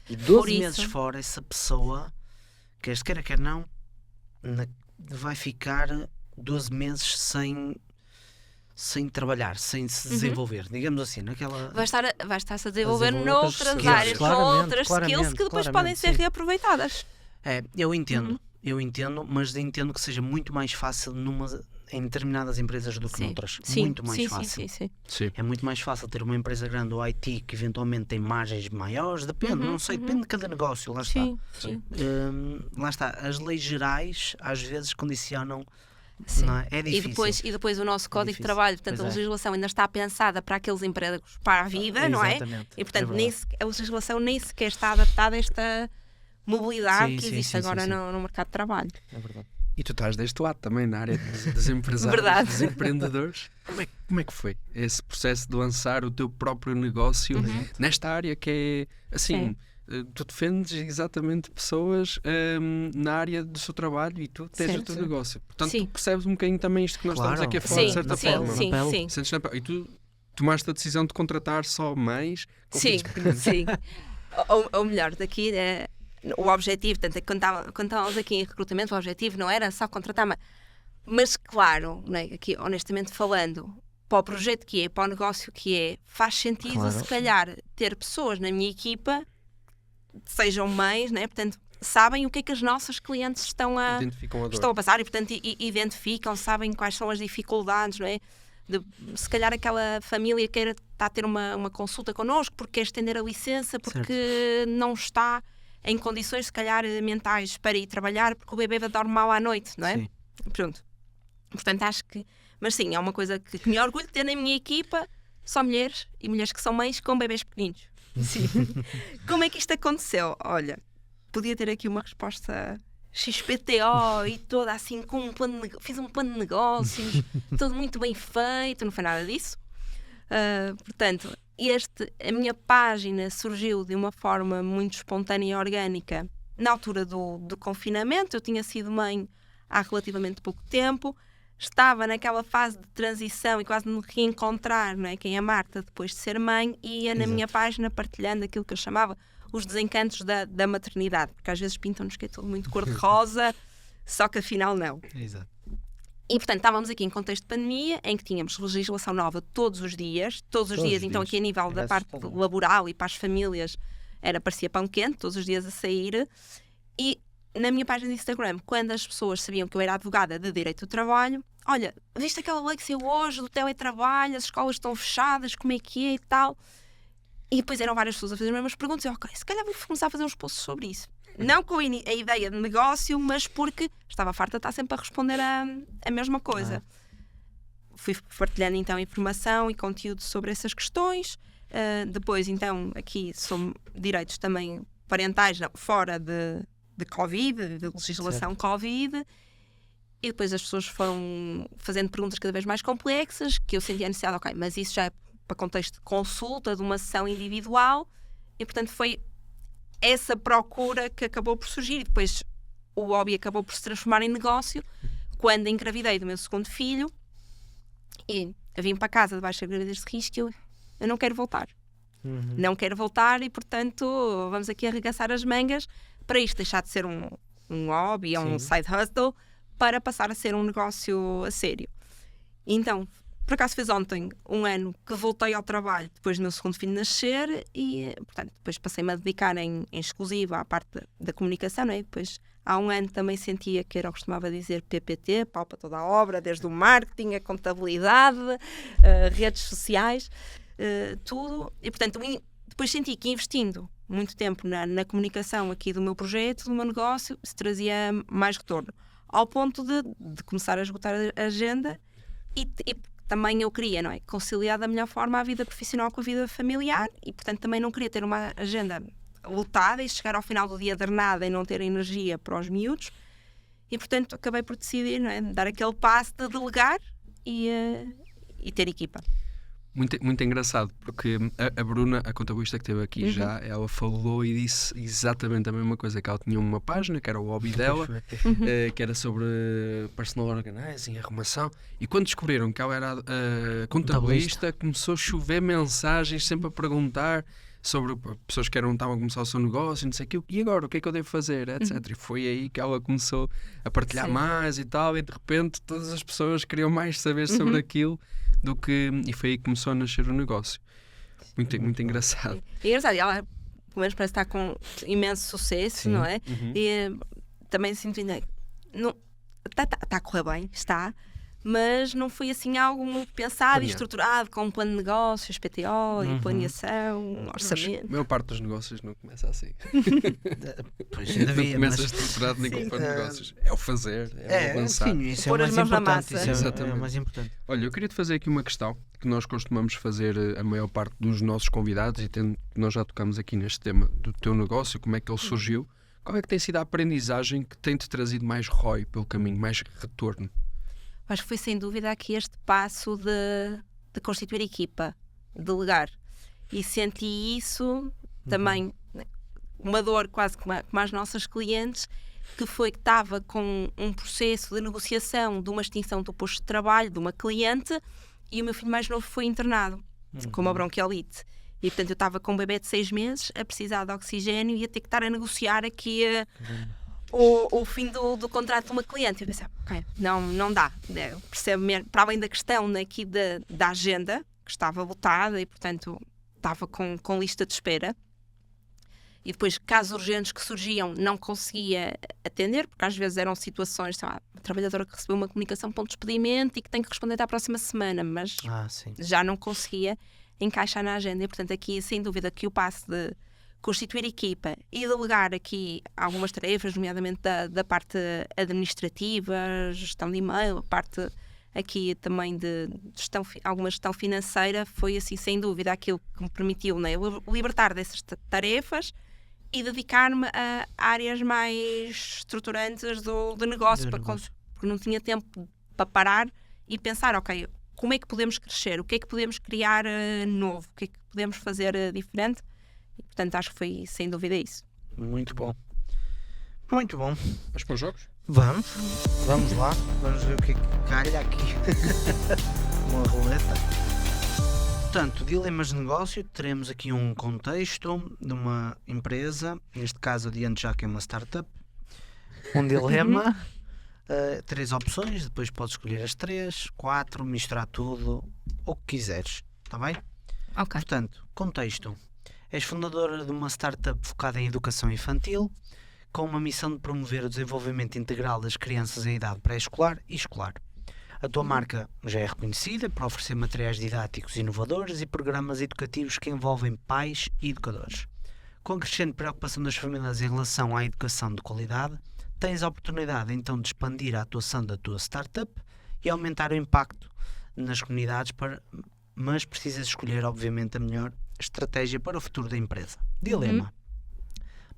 E Por 12 isso- meses fora, essa pessoa, quer quer não, vai ficar 12 meses sem trabalhar, sem se desenvolver, digamos assim, naquela... Vai estar-se a desenvolver desenvolver outras noutras skills. áreas, Claramente, noutras skills claramente, que depois claramente, podem ser sim. reaproveitadas. Eu entendo, mas entendo que seja muito mais fácil em determinadas empresas do que Sim. noutras. Sim, Muito mais sim, fácil. sim. Sim. É muito mais fácil ter uma empresa grande ou IT que eventualmente tem margens maiores, depende, não sei, depende de cada negócio, lá está. Sim. Lá está, as leis gerais às vezes condicionam, Sim. não é? É difícil. E depois o nosso Código de difícil. Trabalho, portanto, Pois a é. legislação ainda está pensada para aqueles empregos para a vida, não é? Exatamente, E, portanto, é verdade. a legislação nem sequer está adaptada a esta mobilidade Sim, que sim, existe sim, agora sim. no mercado de trabalho. É verdade. E tu estás deste lado também, na área dos empresários, Verdade. dos empreendedores. Como é que foi esse processo de lançar o teu próprio negócio nesta área que é, assim, tu defendes exatamente pessoas na área do seu trabalho e tu tens o teu Certo. negócio. Portanto, Sim. tu percebes um bocadinho também isto que nós Claro. estamos aqui a falar, de Sim, certa sim, forma. sim, Na pele. sim. Sentes na pele. E tu tomaste a decisão de contratar só mães com Sim, filhos pequeninos. sim. Ou melhor, daqui o objetivo, portanto, quando estávamos aqui em recrutamento, o objetivo não era só contratar, mas claro, não é? Aqui honestamente falando, para o projeto que é, para o negócio que é, faz sentido Claro. se calhar ter pessoas na minha equipa, sejam mães, né? Portanto, sabem o que é que as nossas clientes estão a Identificam a dor. estão a passar e, portanto, identificam, sabem quais são as dificuldades, não é? Se calhar aquela família queira estar a ter uma consulta connosco porque quer estender a licença, porque não está em condições, se calhar, mentais para ir trabalhar, porque o bebê vai dormir mal à noite, não é? Sim. Pronto. Portanto, acho que... Mas sim, é uma coisa que me orgulho de ter na minha equipa só mulheres e mulheres que são mães com bebês pequeninos. Sim. Como é que isto aconteceu? Olha, podia ter aqui uma resposta XPTO e toda assim com um plano fiz um plano de negócios todo muito bem feito, não foi nada disso. Portanto, a minha página surgiu de uma forma muito espontânea e orgânica na altura do confinamento. Eu tinha sido mãe há relativamente pouco tempo, estava naquela fase de transição e quase de me reencontrar, não é? Quem é a Marta depois de ser mãe, e ia na minha página partilhando aquilo que eu chamava os desencantos da maternidade, porque às vezes pintam-nos que é tudo muito cor-de-rosa, só que afinal não. Exato. E portanto estávamos aqui em contexto de pandemia, em que tínhamos legislação nova todos os dias, então aqui a nível da Era parte assustador. laboral e para as famílias parecia pão quente, todos os dias a sair. E na minha página de Instagram, quando as pessoas sabiam que eu era advogada de direito do trabalho, olha, viste aquela lei que saiu hoje do teletrabalho, as escolas estão fechadas, como é que é e tal. E depois eram várias pessoas a fazer as mesmas perguntas. Eu, ok, se calhar vou começar a fazer uns posts sobre isso. Não com a ideia de negócio, mas porque estava farta de estar sempre a responder a mesma coisa. fui partilhando então informação e conteúdo sobre essas questões. Depois, então, aqui são direitos também parentais fora de Covid, de legislação Covid. E depois as pessoas foram fazendo perguntas cada vez mais complexas, que eu sentia a necessidade, ok, mas isso já é para contexto de consulta, de uma sessão individual, e portanto foi essa procura que acabou por surgir. E depois o hobby acabou por se transformar em negócio, quando engravidei do meu segundo filho, e eu vim para casa de baixa gravidez de risco, eu não quero voltar. Não quero voltar e, portanto, vamos aqui arregaçar as mangas para isto deixar de ser um hobby ou um side hustle, para passar a ser um negócio a sério. Então, por acaso fez ontem 1 ano que voltei ao trabalho depois do meu segundo filho nascer e, portanto, depois passei-me a dedicar em exclusivo à parte da comunicação, não é? Depois, há 1 ano também sentia que eu costumava dizer PPT, pau para toda a obra, desde o marketing, a contabilidade, redes sociais, tudo. E, portanto, depois senti que investindo muito tempo na comunicação aqui do meu projeto, do meu negócio, se trazia mais retorno. Ao ponto de começar a esgotar a agenda e também eu queria, não é, conciliar da melhor forma a vida profissional com a vida familiar e, portanto, também não queria ter uma agenda lotada e chegar ao final do dia drenada e não ter energia para os miúdos e, portanto, acabei por decidir, não é, dar aquele passo de delegar e ter equipa. Muito engraçado, porque a Bruna, a contabilista que esteve aqui já, ela falou e disse exatamente a mesma coisa, que ela tinha uma página, que era o hobby dela, que era sobre personal organizing, arrumação, e quando descobriram que ela era contabilista, começou a chover mensagens sempre a perguntar sobre pessoas que estavam a começar o seu negócio, não sei o quê, e agora, o que é que eu devo fazer, etc. E foi aí que ela começou a partilhar mais e tal, e de repente todas as pessoas queriam mais saber sobre aquilo, e foi aí que começou a nascer o negócio. Muito engraçado. É engraçado, ela pelo menos parece estar com imenso sucesso, não é? E também sinto ainda, está a correr bem, está, mas não foi assim algo muito pensado e estruturado, com um plano de negócios, PTO, e planeação, orçamento. A maior parte dos negócios não começa assim. Pois, não começa estruturado nem com plano de negócios. É o fazer, é o avançar. Sim, isso é o mais importante. Isso é o mais importante. Olha, eu queria-te fazer aqui uma questão que nós costumamos fazer a maior parte dos nossos convidados, e nós já tocamos aqui neste tema do teu negócio, como é que ele surgiu. Qual é que tem sido a aprendizagem que tem-te trazido mais ROI pelo caminho, mais retorno? Acho que foi sem dúvida aqui este passo de constituir equipa, delegar. E senti isso também, uma dor quase como as nossas clientes, que foi que estava com um processo de negociação de uma extinção do posto de trabalho de uma cliente e o meu filho mais novo foi internado com uma bronquiolite. E portanto eu estava com um bebê de 6 meses a precisar de oxigênio e ia ter que estar a negociar aqui o fim do contrato de uma cliente. Eu pensei, ok, não dá. Eu percebo mesmo, para além da questão aqui da agenda, que estava lotada e, portanto, estava com lista de espera. E depois, casos urgentes que surgiam, não conseguia atender, porque às vezes eram situações, sei lá, uma trabalhadora que recebeu uma comunicação para um despedimento e que tem que responder até à próxima semana, mas já não conseguia encaixar na agenda. E, portanto, aqui, sem dúvida, que o passo de constituir equipa e delegar aqui algumas tarefas, nomeadamente da parte administrativa, gestão de e-mail, a parte aqui também de alguma gestão financeira, foi assim sem dúvida aquilo que me permitiu, né, libertar dessas tarefas e dedicar-me a áreas mais estruturantes do negócio, porque não tinha tempo para parar e pensar, ok, como é que podemos crescer, o que é que podemos criar novo, o que é que podemos fazer diferente. E, portanto, acho que foi sem dúvida isso. Muito bom. Muito bom. Vamos para os jogos? Vamos lá. Vamos ver o que é que calha aqui. Uma roleta. Portanto, dilemas de negócio. Teremos aqui um contexto de uma empresa. Neste caso, adiante já que é uma startup. Um dilema. 3 opções. Depois podes escolher as 3, 4, misturar tudo. O que quiseres. Está bem? Ok. Portanto, contexto. És fundadora de uma startup focada em educação infantil, com uma missão de promover o desenvolvimento integral das crianças em idade pré-escolar e escolar. A tua marca já é reconhecida por oferecer materiais didáticos inovadores e programas educativos que envolvem pais e educadores. Com a crescente preocupação das famílias em relação à educação de qualidade, tens a oportunidade então de expandir a atuação da tua startup e aumentar o impacto nas comunidades, mas precisas escolher, obviamente, a melhor estratégia para o futuro da empresa. Dilema.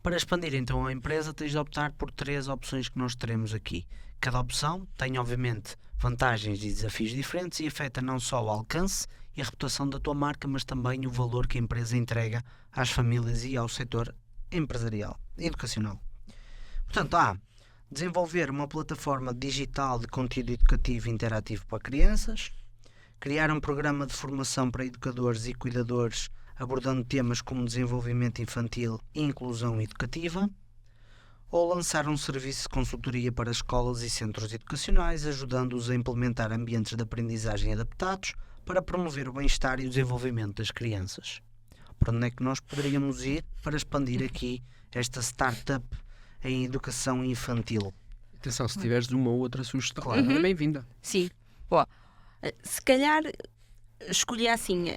Para expandir então a empresa, tens de optar por 3 opções que nós teremos aqui. Cada opção tem, obviamente, vantagens e desafios diferentes e afeta não só o alcance e a reputação da tua marca, mas também o valor que a empresa entrega às famílias e ao setor empresarial e educacional. Portanto, A. Desenvolver uma plataforma digital de conteúdo educativo e interativo para crianças. Criar um programa de formação para educadores e cuidadores abordando temas como desenvolvimento infantil e inclusão educativa. Ou lançar um serviço de consultoria para escolas e centros educacionais, ajudando-os a implementar ambientes de aprendizagem adaptados para promover o bem-estar e o desenvolvimento das crianças. Para onde é que nós poderíamos ir para expandir aqui esta startup em educação infantil? Atenção, se tiveres uma ou outra sugestão, Claro. é bem-vinda. Sim. Bom, se calhar escolhi assim,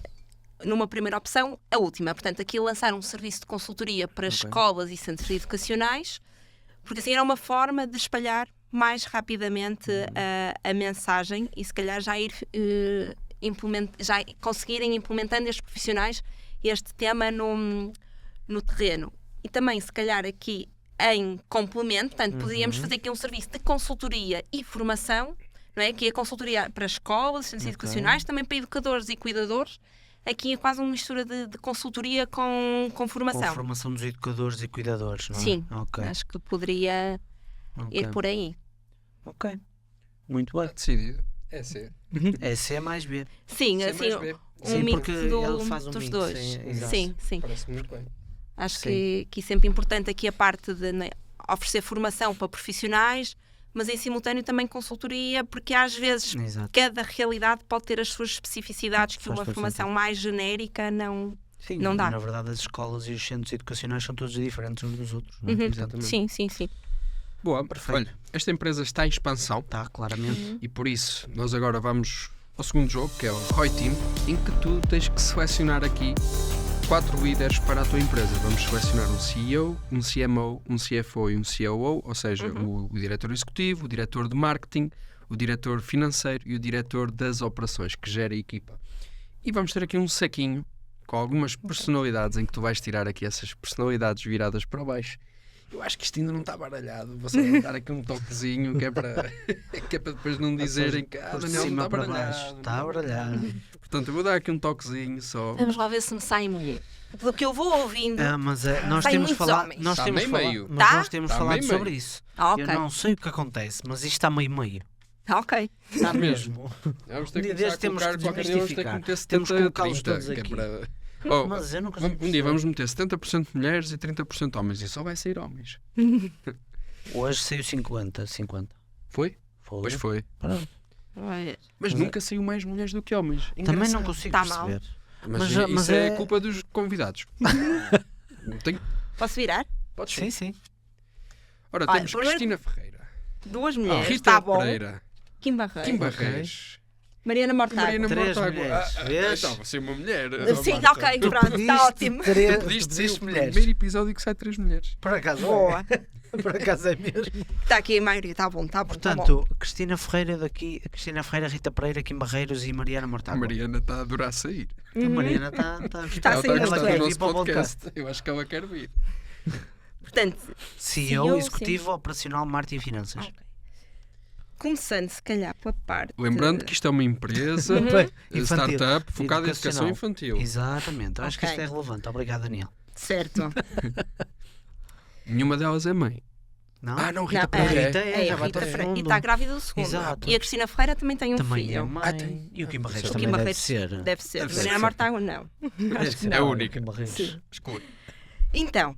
numa primeira opção, a última. Portanto, aqui lançar um serviço de consultoria para escolas e centros educacionais, porque assim era uma forma de espalhar mais rapidamente a mensagem e se calhar já ir já conseguirem implementando estes profissionais este tema no terreno. E também, se calhar, aqui em complemento, portanto, poderíamos fazer aqui um serviço de consultoria e formação, não é? Aqui a consultoria para escolas, centros educacionais, também para educadores e cuidadores. Aqui é quase uma mistura de consultoria com formação. Com a formação dos educadores e cuidadores, não é? Sim, Ok. acho que poderia ir por aí. Ok. Muito bem. Decidido. É C. É C mais B. Sim, C assim, mais B. um Sim, mix porque ele faz um dos mix, dois. sim, exato. Sim. Parece muito bem. Acho Sim. que é sempre importante aqui a parte de oferecer formação para profissionais, mas em simultâneo também consultoria, porque às vezes Exato. cada realidade pode ter as suas especificidades que Faz uma todo formação mais genérica não... Sim, Não dá. Na verdade, as escolas e os centros educacionais são todos diferentes uns dos outros. Não é? Exatamente. Sim. Boa, Perfeito. olha, esta empresa está em expansão Está, claramente. e por isso nós agora vamos ao segundo jogo, que é o Roy Team, em que tu tens que selecionar aqui 4 líderes para a tua empresa. Vamos selecionar um CEO, um CMO, um CFO e um COO, ou seja, o diretor executivo, o diretor de marketing, o diretor financeiro e o diretor das operações, que gera a equipa. E vamos ter aqui um saquinho com algumas personalidades em que tu vais tirar aqui essas personalidades viradas para baixo. Eu acho que isto ainda não está baralhado. Vou só dar aqui um toquezinho que é para depois não dizerem que Por Daniel, cima não está para baralhado. baixo. Está baralhado. Portanto, eu vou dar aqui um toquezinho só. Vamos lá ver se me sai mulher. Pelo que eu vou ouvindo... Mas nós Sai temos muitos falado, homens. nós Está temos meio falado, meio. mas Tá? nós temos Está falado meio sobre meio. isso. Ok. Eu não sei o que acontece, mas isto está meio. Ok. Está mesmo. Vamos ter que Um dia começar a destes temos colocar que qualquer dia, vamos ter que desmistificar. meter Temos que 70 colocá-los 30, todos que é aqui. para... Oh, Mas eu não consigo um dia perceber. vamos meter 70% mulheres e 30% homens e só vai sair homens. Hoje saiu 50. Foi? Foi. Pois foi. Pronto. Mas nunca saiu mais mulheres do que homens. Também não Engraçado. consigo Tá mal. perceber. Mas Mas isso é- é culpa dos convidados. Não tem... Posso virar? Podes Sim, sim. Ora, Olha, temos primeiro- Cristina Ferreira, 2 mulheres. Rita Está bom. Pereira, Kim Barreiro. Kim Barreiros Mariana e Mortágua. Mariana 3 Mortágua. mulheres, vês? Então, você é uma mulher. Sim, Marta. ok, pronto, está ótimo. Tu Tu pediste pediste o mulheres. primeiro episódio que sai 3 mulheres. Por acaso Boa. Por acaso é mesmo. Está aqui a maioria, está bom, está bom. tá bom. Portanto, Cristina Ferreira daqui, Cristina Ferreira, Rita Pereira, Kim Barreiros e Mariana A Mortágua. Mariana está a adorar sair. A Mariana está Está a Ela sair está a das gostar tuas. do nosso Vir para voltar. podcast. Eu acho que ela quer vir. Portanto, CEO, CEO, Executivo, Operacional, Marketing e Finanças. ok. Começando, se calhar, pela parte... Lembrando que isto é uma empresa, Infantil. startup, focada em educação Educacional. infantil. Exatamente. Acho que Ok. isto é relevante. Obrigado, Daniel. Certo. Nenhuma delas é mãe. Não? Ah, não, Rita Não, Pereira. Rita é, É, já a vai Rita para o Freire. E segundo. está grávida do segundo. Exato. E a Cristina Ferreira também tem um Também é filho. mãe. tem. E o Kim Barreiros O também Kim deve Barreiros ser. Deve ser. Deve ser. Mariana Mortágua, não. Deve ser. É a única. Kim Barreiros. Sim. Escuro. Então,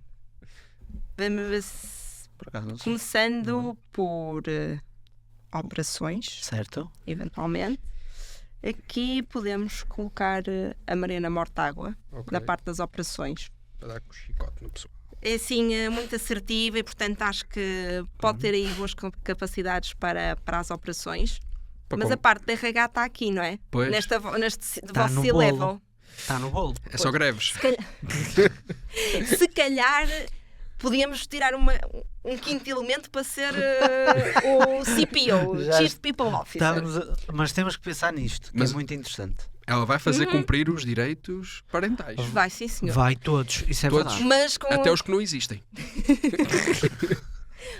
vamos ver se- Por acaso não sei. começando por operações, Certo. eventualmente. Aqui podemos colocar a Mariana Mortágua Ok. na parte das operações. Para dar com o chicote na pessoa. É assim, muito assertiva e, portanto, acho que pode ter aí boas capacidades para as operações. Para Mas como? a parte da RH está aqui, não é? Pois. Neste Tá no vosso bolo. level. Está no bolo. É só greves. Se calhar podíamos tirar um quinto elemento para ser o CPO, Já Chief People Officer. Mas temos que pensar nisto, que Mas- é muito interessante. Ela vai fazer cumprir os direitos parentais. Vai, sim, senhor. Vai todos, isso é Todos. verdade. Mas com... Até os que não existem.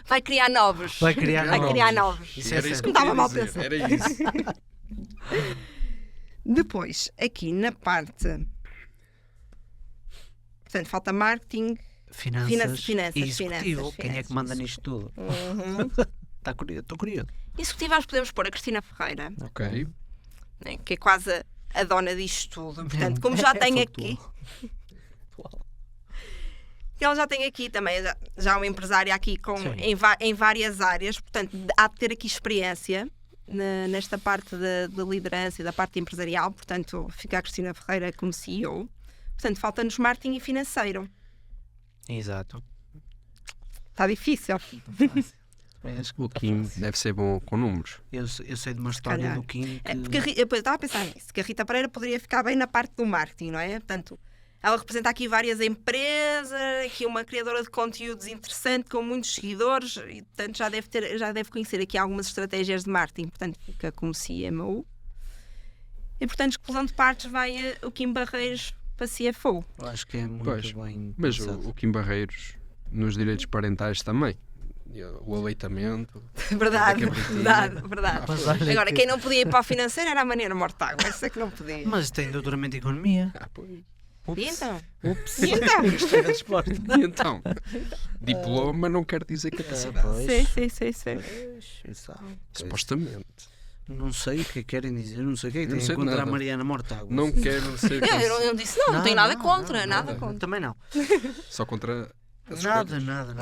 vai criar novos. Vai criar novos. Isso é Era isso certo. que eu Estava mal queria dizer. pensado. Era isso. Depois, aqui na parte... Portanto, falta marketing. Finanças, Finanças, e executivo. finanças, Quem é que manda nisto tudo? Estou curioso. Executivo, nós podemos pôr a Cristina Ferreira, Ok. né, que é quase a dona disto tudo. Portanto, como já tem aqui... Ela já tem aqui também, já uma empresária aqui em várias áreas, portanto, há de ter aqui experiência nesta parte de liderança e da parte empresarial, portanto, fica a Cristina Ferreira como CEO. Portanto, falta-nos marketing e financeiro. Exato. Está difícil. O Kim deve ser bom com números. Eu sei de uma história calhar. do Kim que... Porque eu estava a pensar nisso, que a Rita Pereira poderia ficar bem na parte do marketing, não é? Portanto, ela representa aqui várias empresas, aqui uma criadora de conteúdos interessante, com muitos seguidores, e portanto já deve conhecer aqui algumas estratégias de marketing, portanto fica como CMO. E portanto, exclusão de partes vai o Kim Barreiros para CFO. Eu acho que é muito Pois, bem Mas pensado. o Kim Barreiros, nos direitos parentais também. E o aleitamento. Verdade, a cabritinha. verdade. Mas olha Agora, que- quem não podia ir para o financeiro era a Mariana Mortágua, essa é que não podia. Mas tem doutoramento em economia. Pois. E então? Ups. E então? Gostei da resposta. E então, diploma não quer dizer capacidade. Supostamente. Não sei o que querem dizer, não sei o que é que Não tem sei contra a nada. Mariana Mortágua. Não quero ser Eu não disse não tenho nada contra, nada contra. Também não. só contra as Nada, escolhas. nada.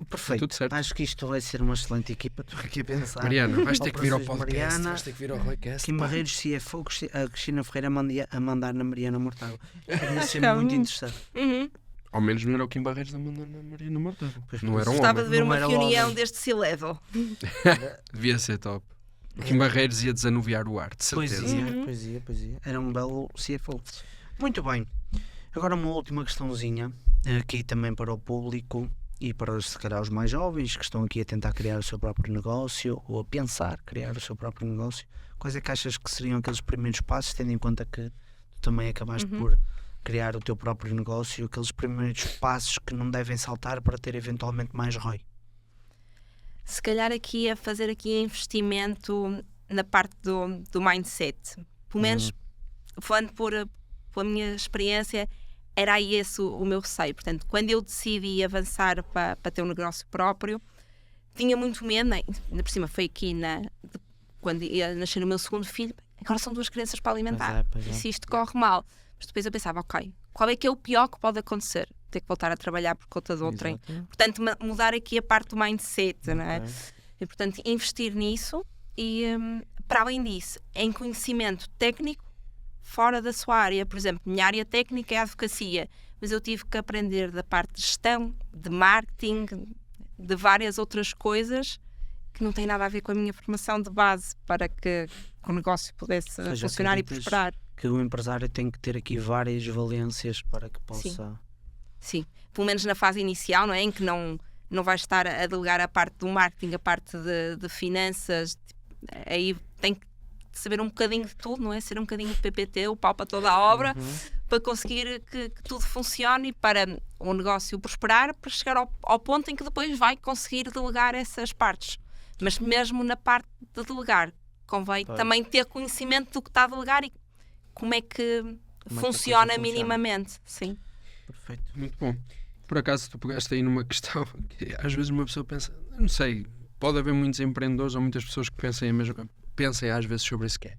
Perfeito. Tudo certo. Acho que isto vai ser uma excelente equipa. Estou aqui a pensar. Mariana, vais ter que vir ao Operações podcast. Mariana, Vais ter que vir ao Roycast. Kim Barreiros, CFO, a Cristina Ferreira a mandar na Mariana Mortágua. Ia ser Tá muito bom. interessante. Uhum. Ao menos não era o Kim Barreiros da Mariana Mortágua. Pois, Não era um Gostava de homem. ver Não uma era reunião homem. deste C-Level. Devia ser top. O Kim Barreiros ia desanuviar o ar, de certeza. Poesia. Era um belo CFO. Muito bem. Agora uma última questãozinha, aqui também para o público e para, se calhar, os mais jovens que estão aqui a tentar criar o seu próprio negócio ou a pensar criar o seu próprio negócio. Quais é que achas que seriam aqueles primeiros passos, tendo em conta que tu também acabaste por criar o teu próprio negócio, aqueles primeiros passos que não devem saltar para ter eventualmente mais ROI? Se calhar aqui a fazer aqui investimento na parte do mindset. Pelo menos, falando pela minha experiência, era aí esse o meu receio. Portanto, quando eu decidi avançar para ter um negócio próprio, tinha muito medo, né? Ainda por cima foi aqui quando ia nascer o meu segundo filho, agora são 2 crianças para alimentar. Pois é. E se isto corre mal? Mas depois eu pensava, ok, qual é que é o pior que pode acontecer? Ter que voltar a trabalhar por conta de outrem. Portanto, mudar aqui a parte do mindset, não é? E, portanto, investir nisso e, para além disso, em conhecimento técnico fora da sua área. Por exemplo, minha área técnica é a advocacia, mas eu tive que aprender da parte de gestão, de marketing, de várias outras coisas que não têm nada a ver com a minha formação de base para que o negócio pudesse seja, funcionar e acreditas prosperar. Que o empresário tem que ter aqui várias valências para que possa... Sim, pelo menos na fase inicial, não é? Em que não vai estar a delegar a parte do marketing, a parte de finanças, aí tem que saber um bocadinho de tudo, não é? Ser um bocadinho de PPT, o pau para toda a obra, para conseguir que tudo funcione e para o negócio prosperar, para chegar ao ponto em que depois vai conseguir delegar essas partes. Mas mesmo na parte de delegar, convém também ter conhecimento do que está a delegar e como é que funciona funciona. minimamente. Sim. Perfeito. Muito bom. Por acaso tu pegaste aí numa questão que às vezes uma pessoa pensa, eu não sei, pode haver muitos empreendedores ou muitas pessoas que pensem às vezes sobre isso que é.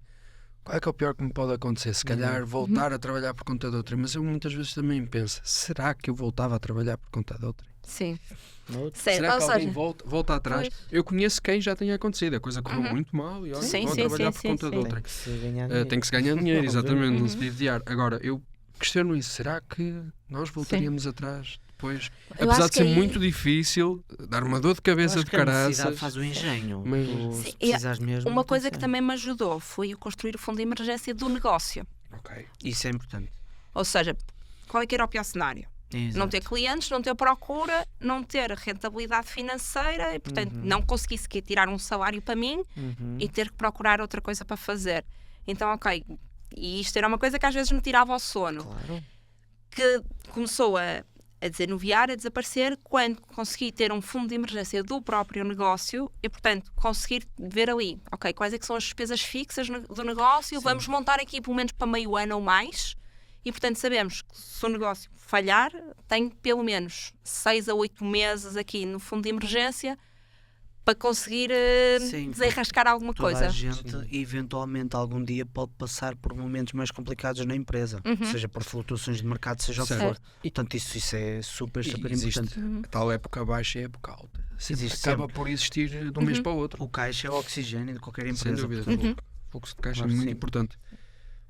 Qual é que é o pior que me pode acontecer? Se calhar voltar a trabalhar por conta de outra. Mas eu muitas vezes também penso, será que eu voltava a trabalhar por conta de outra? Sim. Outro. Sério, Será ou que alguém seja, volta atrás? pois. Eu conheço quem já tenha acontecido, a coisa correu muito mal e olha, Sim, vou sim, trabalhar sim, por conta sim, de sim. outra. Tem que se ganhar Tem que se ganhar dinheiro, exatamente, não se Uhum. vive de ar. Agora, eu questiono isso, será que nós voltaríamos atrás depois? Eu Apesar acho de ser que aí- muito difícil, dar uma dor de Eu cabeça acho de que a necessidade caraças. faz o engenho. Mas- Tu, Sim, se precisares mesmo, uma tem coisa que ser. também me ajudou foi o construir o fundo de emergência do negócio. Ok. Isso é importante. Ou seja, qual é que era o pior cenário? Não ter clientes, não ter procura, não ter rentabilidade financeira e, portanto, não conseguir sequer tirar um salário para mim e ter que procurar outra coisa para fazer. Então, ok, e isto era uma coisa que às vezes me tirava ao sono. Claro. Que começou a desanuviar, a desaparecer, quando consegui ter um fundo de emergência do próprio negócio e, portanto, conseguir ver ali, ok, quais é que são as despesas fixas do negócio, vamos montar aqui pelo menos para meio ano ou mais e, portanto, sabemos que se o negócio falhar, tenho pelo menos 6 a 8 meses aqui no fundo de emergência para conseguir desenrascar alguma Toda coisa. a gente, eventualmente, algum dia pode passar por momentos mais complicados na empresa, seja por flutuações de mercado, seja o que for. Portanto, isso é super Existe importante. a tal época baixa e a época alta. Existe Acaba sempre. por existir de um mês para o outro. O caixa é o oxigênio de qualquer Sem empresa. dúvida. portanto, O fluxo de caixa Claro é que muito sim. importante.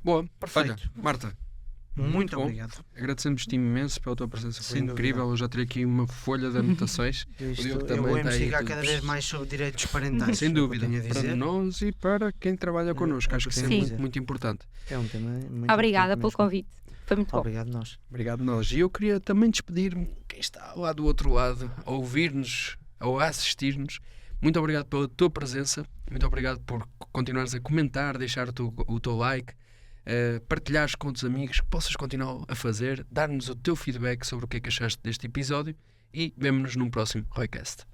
Boa, Perfeito. Olha, Marta, Muito bom. obrigado. Agradecemos-te imenso pela tua presença. Foi Sem dúvida. incrível. Eu já terei aqui uma folha de anotações. Eu Diogo vou também está aí investigar tudo. cada vez mais sobre direitos parentais. Sem é o que eu dúvida. tenho a Para dizer. nós e para quem trabalha connosco. Acho que isso é Sim. muito, muito importante. É um tema muito Obrigada importante pelo mesmo. convite. Foi muito bom. Obrigado nós. Obrigado nós. E eu queria também despedir-me. Quem está lá do outro lado a ouvir-nos ou a assistir-nos. Muito obrigado pela tua presença. Muito obrigado por continuares a comentar, deixar o teu like, partilhares com outros amigos, que possas continuar a fazer, dar-nos o teu feedback sobre o que é que achaste deste episódio e vemo-nos num próximo Roycast.